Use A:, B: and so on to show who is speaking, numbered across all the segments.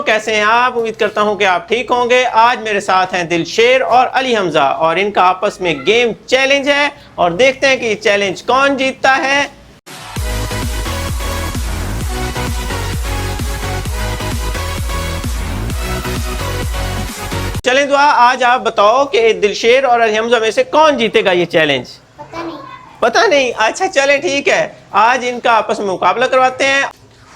A: कैसे हैं आप? उम्मीद करता हूं कि आप ठीक होंगे। आज मेरे साथ हैं दिलशेर और अली हमजा और इनका आपस में गेम चैलेंज है और देखते हैं कि ये चैलेंज कौन जीतता है। चलें दुआ, आज आप बताओ कि दिलशेर और अली हमजा में से कौन जीतेगा ये चैलेंज? पता नहीं। अच्छा चलें ठीक है, आज इनका आपस में मुकाबला करवाते हैं।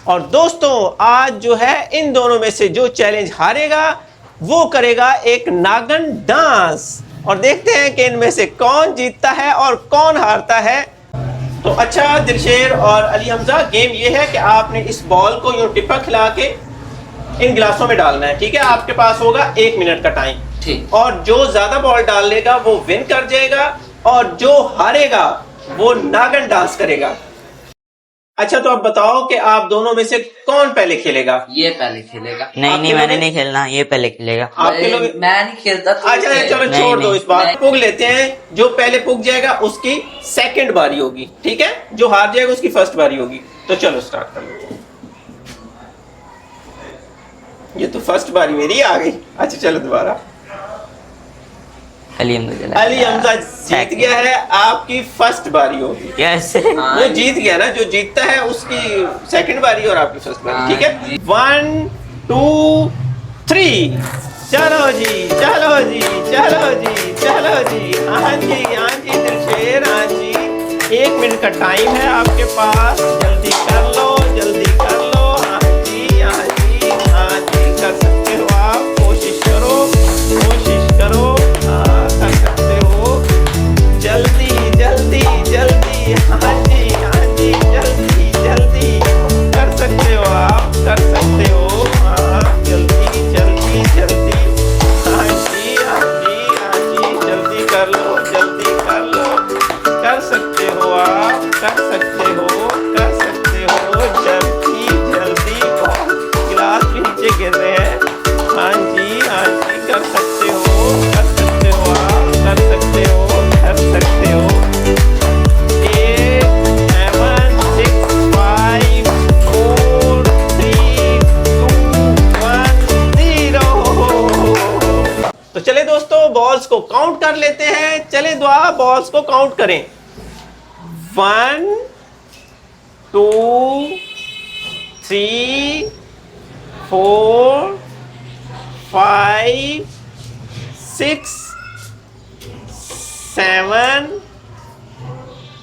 A: और दोस्तों आज जो है इन दोनों में से जो चैलेंज हारेगा वो करेगा एक नागन डांस और देखते हैं कि इनमें से कौन जीतता है और कौन हारता है। तो अच्छा दिलशेर और अली हमजा, गेम ये है कि आपने इस बॉल को यूं टिपा खिला के इन गिलासों में डालना है, ठीक है? आपके पास होगा 1 मिनट का टाइम, ठीक। और जो ज्यादा बॉल डाल लेगा वो विन कर जाएगा और जो हारेगा वो नागन डांस करेगा। अच्छा तो अब बताओ कि आप दोनों में से कौन पहले खेलेगा?
B: ये पहले खेलेगा।
C: नहीं मैंने नहीं खेलना, ये पहले खेलेगा।
A: आपके लोग?
B: मैं नहीं खेलता।
A: अच्छा चलो छोड़ दो इस बात। पुग लेते हैं, जो पहले पुग जाएगा उसकी सेकंड बारी होगी, ठीक है? जो हार जाएगा उसकी फर्स्ट बारी होगी। तो चलो स्टार्ट कर लो। ये तो फर्स्ट बारी मेरी आ गई। अच्छा चलो दोबारा। अली हमजा जीत गया है, आपकी फर्स्ट बारी होगी।
C: कैसे?
A: वो जीत गया ना, जो जीतता है उसकी सेकंड बारी और आपकी फर्स्ट बारी, ठीक है? 1 2 3 चलो जी चलो जी चलो जी चलो जी। हाँ जी दिलशेर, हाँ जी 1 मिनट का टाइम है आपके पास, जल्दी कर लो जल्दी कर लो। हाँ जी हाँ जी हाँ जी, कर सकते हो आप, कोशिश करो कोशिश करो, कर सकते हो। जल्दी जल्दी जल्दी, हाँ जी जल्दी जल्दी, कर सकते हो आप, कर सकते हो। हाँ जल्दी जल्दी जल्दी, हाँ जी जल्दी कर लो जल्दी कर लो। कर सकते हो आप, कर सकते हो कर सकते हो। जल्दी जल्दी, गिलास भी नीचे गिर रहे हैं। हाँ जी कर सकते हो कर सकते हो आप, कर सकते हो कर सकते हो। 8 7 6 5 4 3 2 1 0। तो चले दोस्तों बॉल्स को काउंट कर लेते हैं। चले दुआ बॉल्स को काउंट करें। 1 2 3 4 5 6 7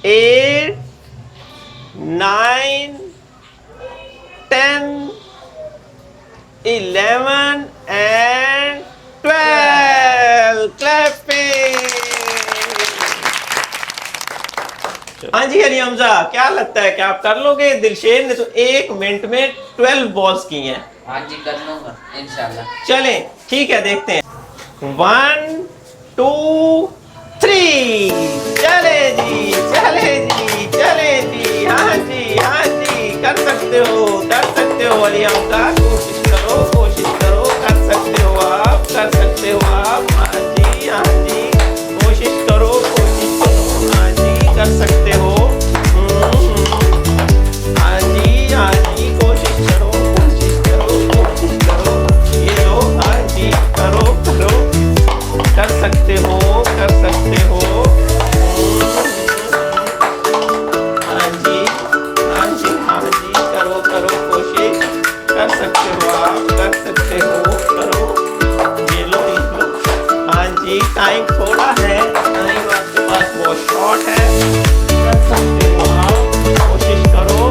A: 8 9 10 11 and 12। क्लैपिंग। हाँ जी अली हमजा, क्या लगता है कि आप कर लोगे? दिलशेर ने तो 1 मिनट में 12 बॉल्स की हैं।
B: हाँ जी कर लूंगा इंशाल्लाह।
A: चलें ठीक है, देखते हैं। 1 2 3 चले जी चले जी चले जी। हाँ जी कर सकते हो अली हमजा, कोशिश करो कर सकते हो आप, कर सकते हो आप। हाँ जी कोशिश करो हाँ जी कर सकते हो। हाँ जी कोशिश करो ये लो। हाँ जी करो कर सकते हो हाँ जी करो कोशिश, कर सकते हो आप, कर सकते हो, करो ये लो। हाँ जी टाइम थोड़ा है, टाइम आपके पास बहुत शॉर्ट है, कर सकते हो आप, कोशिश करो।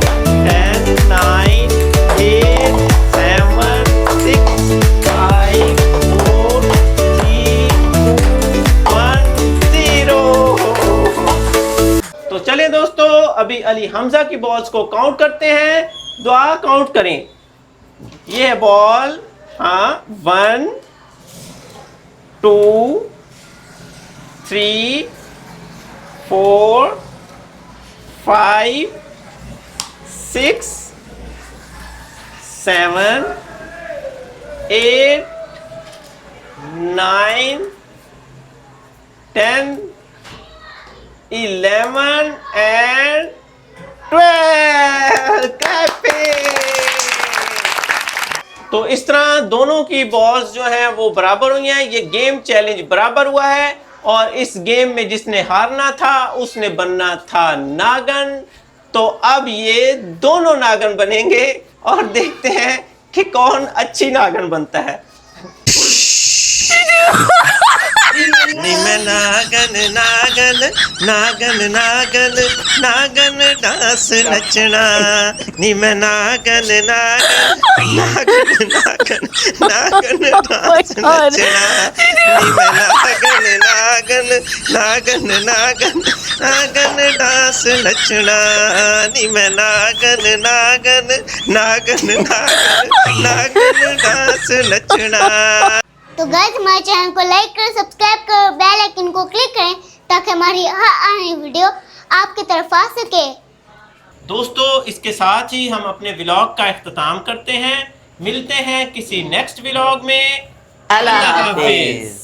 A: 10 9 8 7 6 5 4 3 2 1 0। तो चलें दोस्तों अभी अली हमजा की बॉल्स को काउंट करते हैं। दुआ काउंट करें। ये है बॉल, हाँ 1 2 3 4 5 6 7 8 9 10 11 and 12। तो इस तरह दोनों की बॉल्स जो हैं वो बराबर हुई हैं। ये गेम चैलेंज बराबर हुआ है और इस गेम में जिसने हारना था उसने बनना था नागन। तो अब ये दोनों नागन बनेंगे और देखते हैं कि कौन अच्छी नागन बनता है। नागन नागन नागन नागन नागन डांस नचना, निम नागन नागन नागन नागन नागन डांस नचना, निम नागन नागन नागन नागन नागन डांस नचना, निम नागन नागन नागन नागन नागन डांस नचना।
D: तो गाइस हमारे चैनल को लाइक करें, सब्सक्राइब करें, बेल आइकन को क्लिक करें ताकि हमारी हर आने वाली वीडियो आपकी तरफ आ सके।
A: दोस्तों इसके साथ ही हम अपने व्लॉग का इख्तिताम करते हैं। मिलते हैं किसी नेक्स्ट व्लॉग में।
C: अल्लाह हाफिज।